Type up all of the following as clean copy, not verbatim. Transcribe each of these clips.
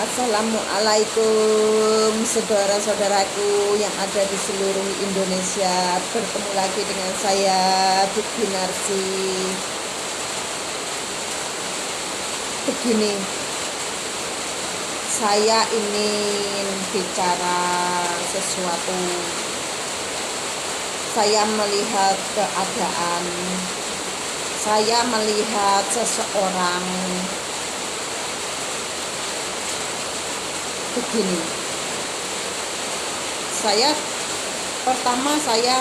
Assalamualaikum saudara-saudaraku yang ada di seluruh Indonesia. Bertemu lagi dengan saya, Bu Ginarsi. Begini, saya ingin bicara sesuatu. Saya melihat keadaan, saya melihat seseorang. Begini, pertama saya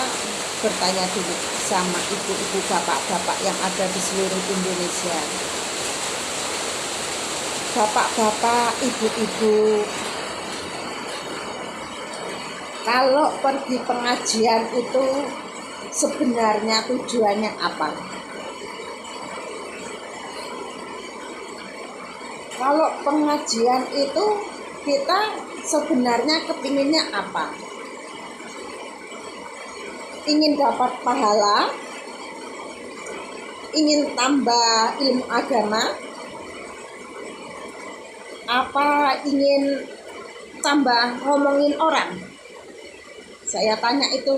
bertanya dulu sama ibu-ibu, bapak-bapak yang ada di seluruh Indonesia. Bapak-bapak, ibu-ibu, kalau pergi pengajian itu sebenarnya tujuannya apa? Kalau pengajian itu kita sebenarnya kepinginnya apa? Ingin dapat pahala? Ingin tambah ilmu agama? Apa ingin tambah ngomongin orang? Saya tanya itu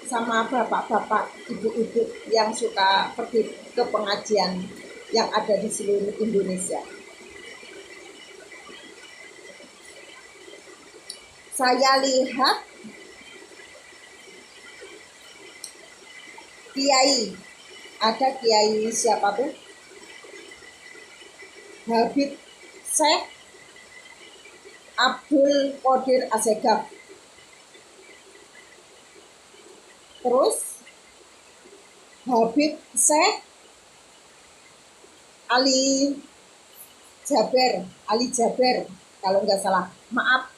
sama bapak-bapak, ibu-ibu yang suka pergi ke pengajian yang ada di seluruh Indonesia. Saya lihat kiai, ada kiai siapa tuh? Habib Syekh Abdul Qadir Assegaf. Terus Habib Syekh Ali Jaber kalau nggak salah.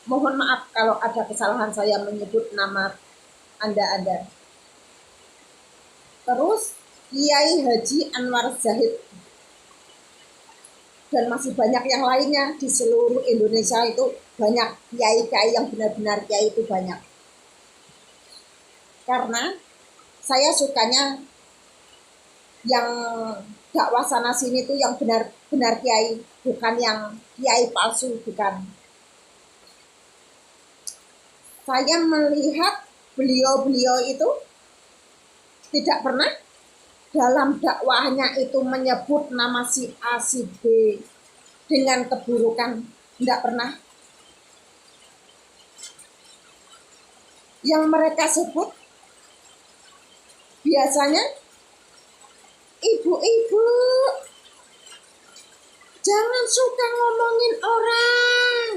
Mohon maaf kalau ada kesalahan saya menyebut nama Anda. Terus Kiai Haji Anwar Zahid dan masih banyak yang lainnya di seluruh Indonesia. Itu banyak kiai-kiai yang benar-benar kiai, itu banyak. Karena saya sukanya yang dakwah sana sini tuh yang benar-benar kiai, bukan yang kiai palsu, bukan. Saya melihat beliau itu tidak pernah dalam dakwahnya itu menyebut nama si A, si B dengan keburukan, tidak pernah. Yang mereka sebut biasanya, ibu-ibu jangan suka ngomongin orang.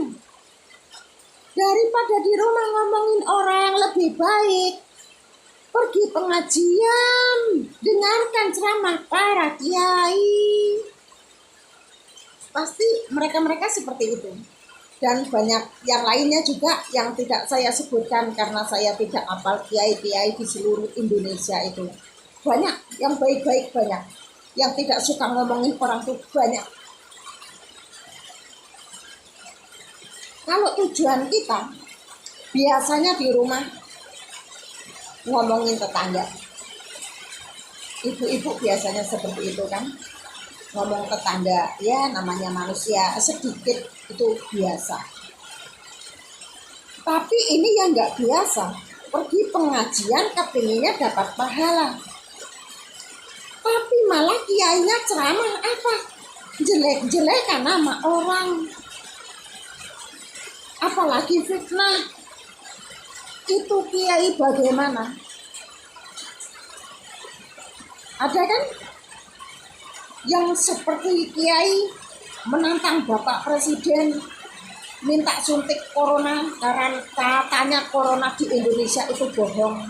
Daripada di rumah ngomongin orang, lebih baik pergi pengajian, dengarkan ceramah para kiai. Pasti mereka seperti itu. Dan banyak yang lainnya juga yang tidak saya sebutkan karena saya tidak hafal kiai-kiai di seluruh Indonesia itu. Banyak yang baik-baik, banyak yang tidak suka ngomongin orang tuh banyak. Kalau tujuan kita biasanya di rumah ngomongin tetangga. Ibu-ibu biasanya seperti itu kan, ngomong tetangga, ya namanya manusia, sedikit itu biasa. Tapi ini yang nggak biasa, pergi pengajian kepinginnya dapat pahala. Tapi malah kiainya ceramah apa? Jelek-jelekan nama orang. Apalagi fitnah. Itu kiai bagaimana? Ada kan yang seperti kiai menantang Bapak Presiden minta suntik corona karena katanya corona di Indonesia itu bohong.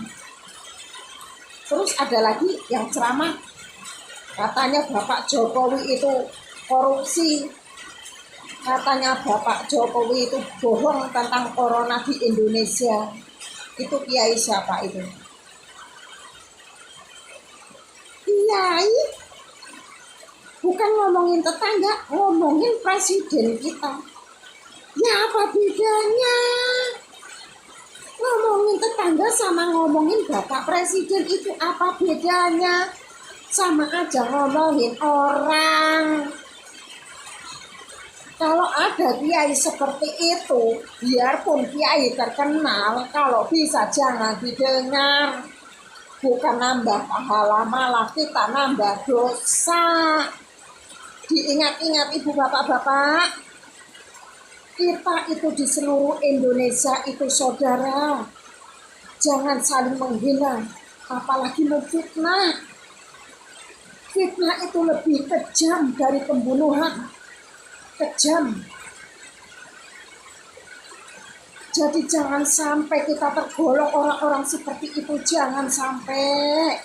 Terus ada lagi yang ceramah katanya Bapak Jokowi itu korupsi. Katanya Bapak Jokowi itu bohong tentang corona di Indonesia. Itu kiai siapa itu? Kiai bukan ngomongin tetangga, ngomongin presiden kita. Ya apa bedanya? Ngomongin tetangga sama ngomongin Bapak Presiden itu apa bedanya? Sama aja ngomongin orang. Kalau ada kiai seperti itu, biarpun kiai terkenal, kalau bisa jangan didengar. Bukan nambah pahala, malah kita nambah dosa. Diingat-ingat ibu bapak-bapak, kita itu di seluruh Indonesia itu saudara. Jangan saling menghina, apalagi memfitnah. Fitnah itu lebih kejam dari pembunuhan. Kejam. Jadi jangan sampai kita tergolong orang-orang seperti itu. Jangan sampai.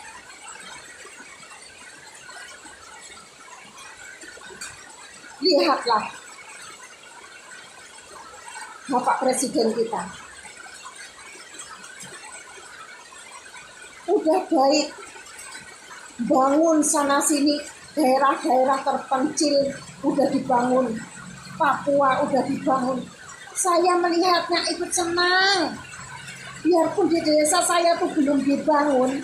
Lihatlah Bapak Presiden kita. Udah baik. Bangun sana sini. Daerah-daerah terpencil udah dibangun. Papua udah dibangun. Saya melihatnya ikut senang. Biarpun di desa saya tuh belum dibangun.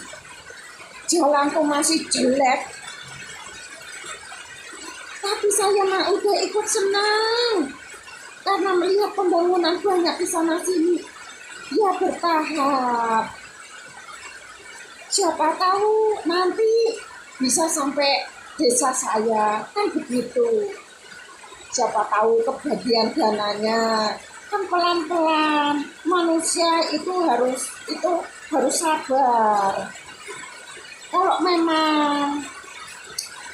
Jalan tuh masih jelek. Tapi saya mah udah ikut senang karena melihat pembangunan banyak di sana sini. Ya bertahap. Siapa tahu nanti bisa sampai desa saya, kan begitu. Siapa tahu kebagian dananya. Kan pelan-pelan. Manusia itu harus sabar. Kalau memang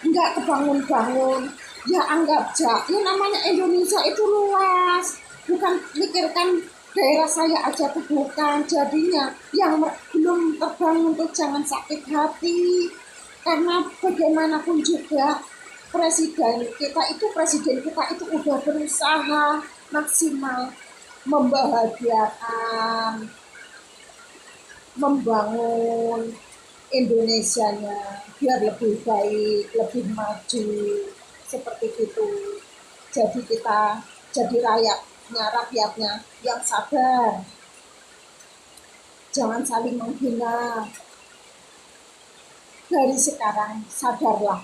nggak kebangun-bangun, ya anggap aja, ya namanya Indonesia itu luas, bukan mikirkan daerah saya aja tuh, bukan. Jadinya yang belum terbangun tuh jangan sakit hati, karena bagaimanapun juga presiden kita itu udah berusaha maksimal membahagiakan, membangun Indonesianya biar lebih baik, lebih maju, seperti itu. Jadi kita jadi rakyatnya yang sabar. Jangan saling menghina. Dari sekarang sadarlah.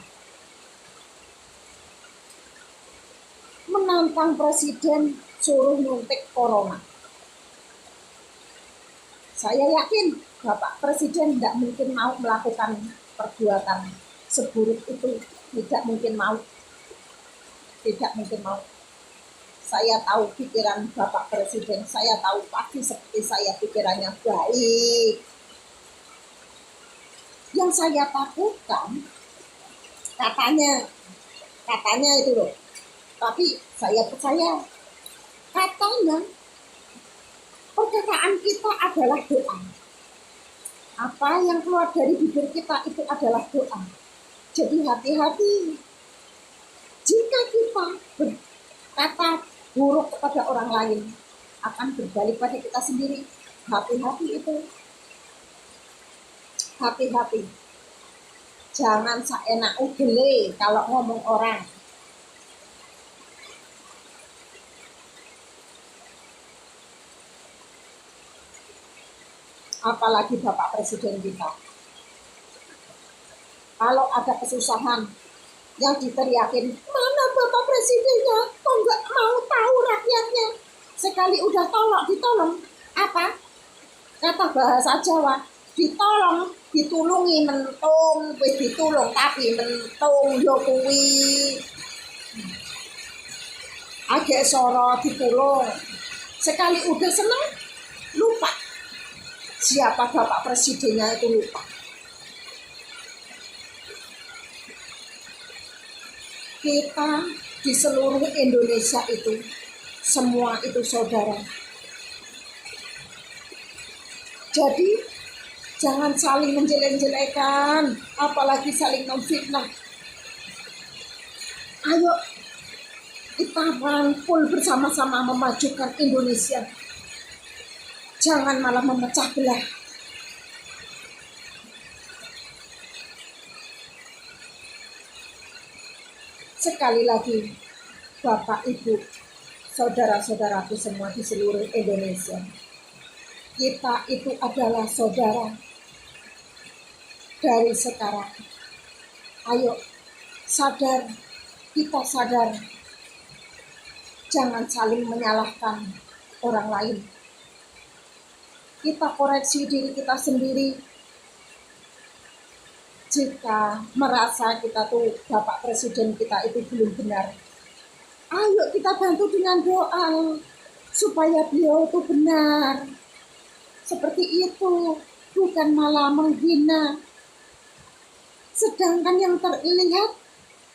Menantang presiden suruh nyuntik corona. Saya yakin Bapak Presiden tidak mungkin mau melakukan perbuatan seburuk itu. Tidak mungkin mau. Saya tahu pikiran Bapak Presiden. Saya tahu pasti seperti saya pikirannya baik. Yang saya takutkan, katanya itu loh. Tapi saya percaya, katanya perkataan kita adalah doa. Apa yang keluar dari bibir kita itu adalah doa. Jadi hati-hati. Jika kita berkata buruk kepada orang lain, akan berbalik pada kita sendiri. Hati-hati itu. Hati-hati. Jangan seenak ugele kalau ngomong orang. Apalagi Bapak Presiden kita. Kalau ada kesusahan yang diteriakin, mana Bapak Presidennya? Kok nggak mau tahu rakyatnya? Sekali udah ditolong. Apa? Kata bahasa Jawa, ditolong, ditulungi mentung, wis ditulung tapi mentung yo kuwi. Agek soro ditulung. Sekali udah seneng, lupa. Siapa Bapak Presidennya itu lupa. Kita di seluruh Indonesia itu, semua itu saudara. Jadi, jangan saling menjelek-jelekan, apalagi saling memfitnah. Ayo, kita rangkul bersama-sama memajukan Indonesia. Jangan malah memecah belah. Sekali lagi, Bapak, Ibu, saudara-saudaraku semua di seluruh Indonesia. Kita itu adalah saudara. Dari sekarang, ayo sadar, kita sadar. Jangan saling menyalahkan orang lain. Kita koreksi diri kita sendiri. Jika merasa kita tuh Bapak Presiden kita itu belum benar, ayo kita bantu dengan doa supaya beliau itu benar. Seperti itu, bukan malah menghina. Sedangkan yang terlihat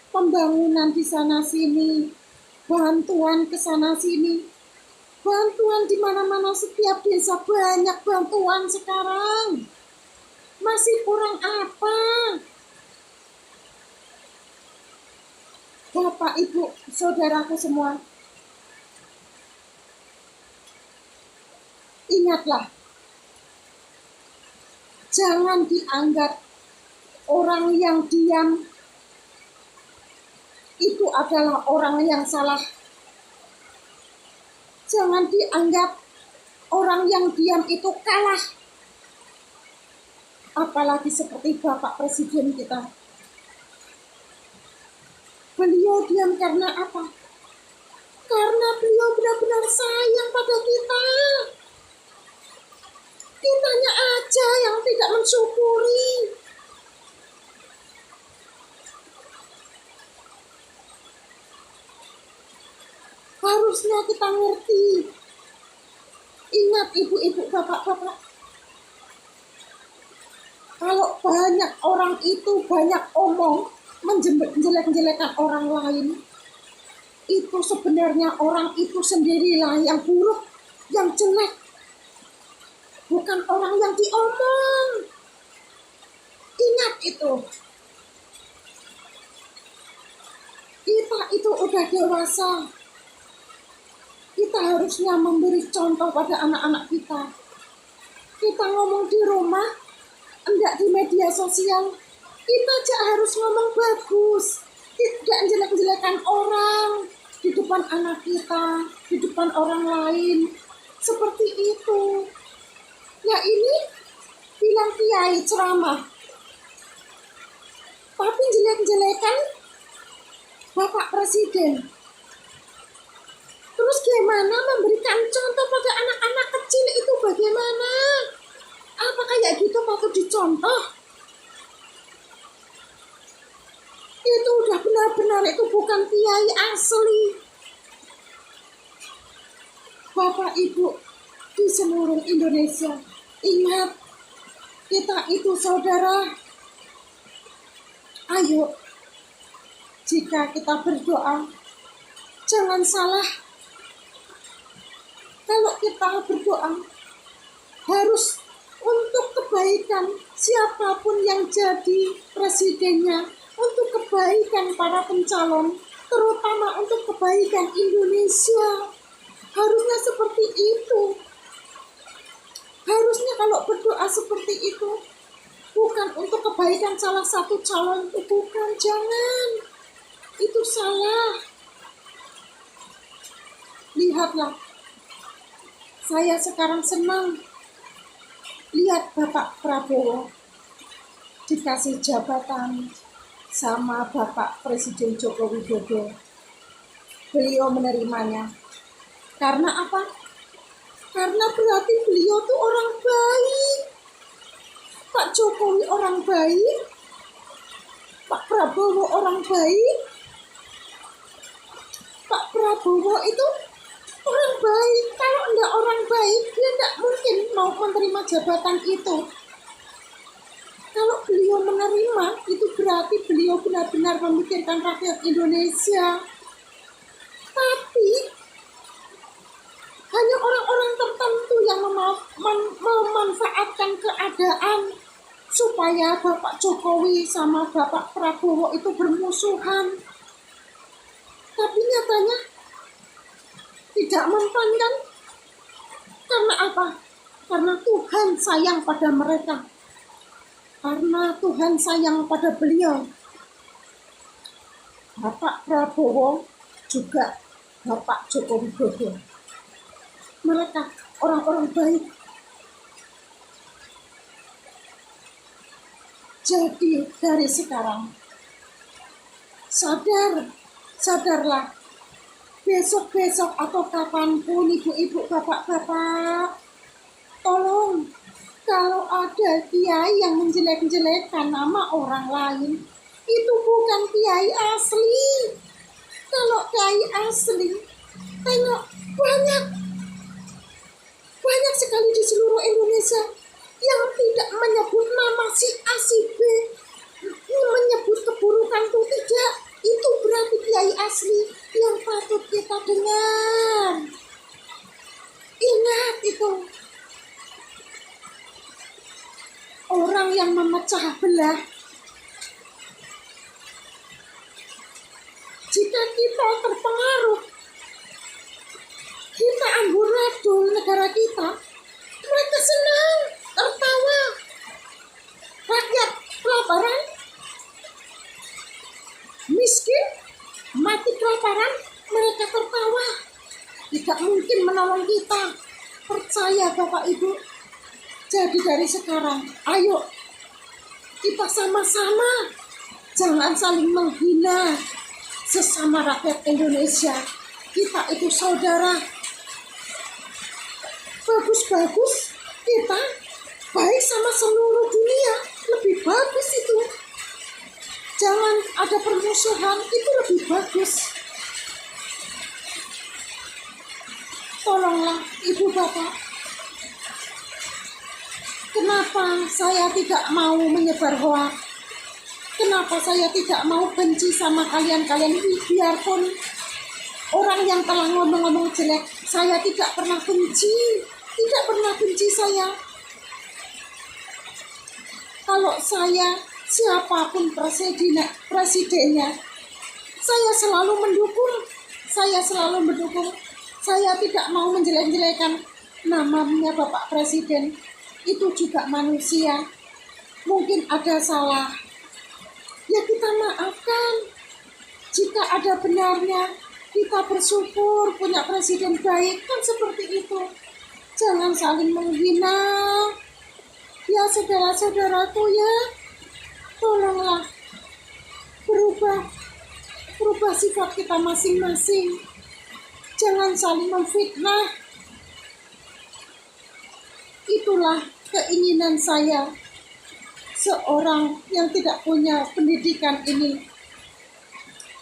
pembangunan di sana sini, bantuan ke sana sini, bantuan di mana-mana, setiap desa banyak bantuan sekarang. Masih kurang apa? Bapak, Ibu, saudaraku semua, ingatlah, jangan dianggap orang yang diam itu adalah orang yang salah. Jangan dianggap orang yang diam itu kalah. Apalagi seperti Bapak Presiden kita. Beliau diam karena apa? Karena beliau benar-benar sayang pada kita. Kitanya aja yang tidak mensyukuri. Harusnya kita ngerti. Ingat ibu-ibu, bapak-bapak. Kalau banyak orang itu banyak omong, menjelek-jelekan orang lain, itu sebenarnya orang itu sendirilah yang buruk, yang jelek. Bukan orang yang diomong. Ingat itu. Kita itu udah dewasa. Kita harusnya memberi contoh pada anak-anak kita. Kita ngomong di rumah, enggak di media sosial, kita aja harus ngomong bagus, tidak jelek-jelekan orang di depan anak kita, di depan orang lain, seperti itu. Ya ini bilang kiai ceramah, tapi jelek-jelekan Bapak Presiden. Terus gimana memberikan contoh pada anak-anak kecil itu bagaimana? Apa kayak gitu patut dicontoh? Itu udah benar-benar itu bukan kiai asli. Bapak Ibu di seluruh Indonesia, ingat, kita itu saudara. Ayo, jika kita berdoa, jangan salah. Kalau kita berdoa, harus untuk kebaikan siapapun yang jadi presidennya, untuk kebaikan para pencalon, terutama untuk kebaikan Indonesia. Harusnya seperti itu. Harusnya kalau berdoa seperti itu, bukan untuk kebaikan salah satu calon, itu bukan, jangan. Itu salah. Lihatlah, saya sekarang senang lihat Bapak Prabowo dikasih jabatan sama Bapak Presiden Joko Widodo. Beliau menerimanya. Karena apa? Karena berarti beliau tuh orang baik. Pak Jokowi orang baik. Pak Prabowo orang baik. Pak Prabowo itu orang baik. Kalau enggak orang baik, dia enggak mungkin mau menerima jabatan itu. Kalau beliau menerima, itu berarti beliau benar-benar memikirkan rakyat Indonesia. Tapi hanya orang-orang tertentu yang memanfaatkan keadaan supaya Bapak Jokowi sama Bapak Prabowo itu bermusuhan. Tapi nyatanya tidak mempan kan? Karena apa? Karena Tuhan sayang pada mereka. Karena Tuhan sayang pada beliau. Bapak Prabowo juga Bapak Joko Widodo. Mereka orang-orang baik. Jadi dari sekarang sadarlah besok-besok atau kapanpun ibu-ibu, bapak-bapak, tolong kalau ada kiai yang menjelek-jelekan nama orang lain, itu bukan kiai asli. Kalau kiai asli, tengok banyak sekali di seluruh Indonesia yang tidak menyebut nama si A si B, menyebut keburukan itu tidak. Itu berarti kiai asli yang patut kita dengar. Ingat itu. Orang yang memecah belah, jika kita terpengaruh, kita amburadul negara kita, mereka senang, tertawa. Rakyat kelaparan, miskin, mati kelaparan, mereka tertawa. Tidak mungkin menolong kita. Percaya Bapak Ibu. Jadi dari sekarang, ayo kita sama-sama jangan saling menghina sesama rakyat Indonesia. Kita itu saudara. Bagus-bagus kita baik sama seluruh dunia, lebih bagus itu. Jangan ada permusuhan, itu lebih bagus. Tolonglah Ibu Bapak. Kenapa saya tidak mau menyebar hoax? Kenapa saya tidak mau benci sama kalian-kalian ini? Biarpun orang yang telah ngomong-ngomong jelek, saya tidak pernah benci. Tidak pernah benci saya. Kalau saya, siapapun presidennya, saya selalu mendukung. Saya tidak mau menjelek-jelekan namanya Bapak Presiden. Itu juga manusia, mungkin ada salah, ya kita maafkan. Jika ada benarnya, kita bersyukur punya presiden baik, kan seperti itu. Jangan saling menghina. Ya saudara-saudaraku ya, tolonglah berubah sifat kita masing-masing. Jangan saling memfitnah. Itulah keinginan saya, seorang yang tidak punya pendidikan ini,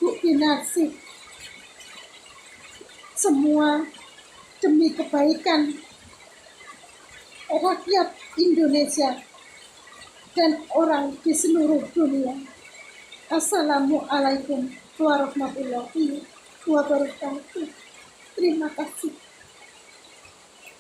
Bu Kinasih. Semua demi kebaikan rakyat Indonesia dan orang di seluruh dunia. Assalamualaikum warahmatullahi wabarakatuh. Terima kasih.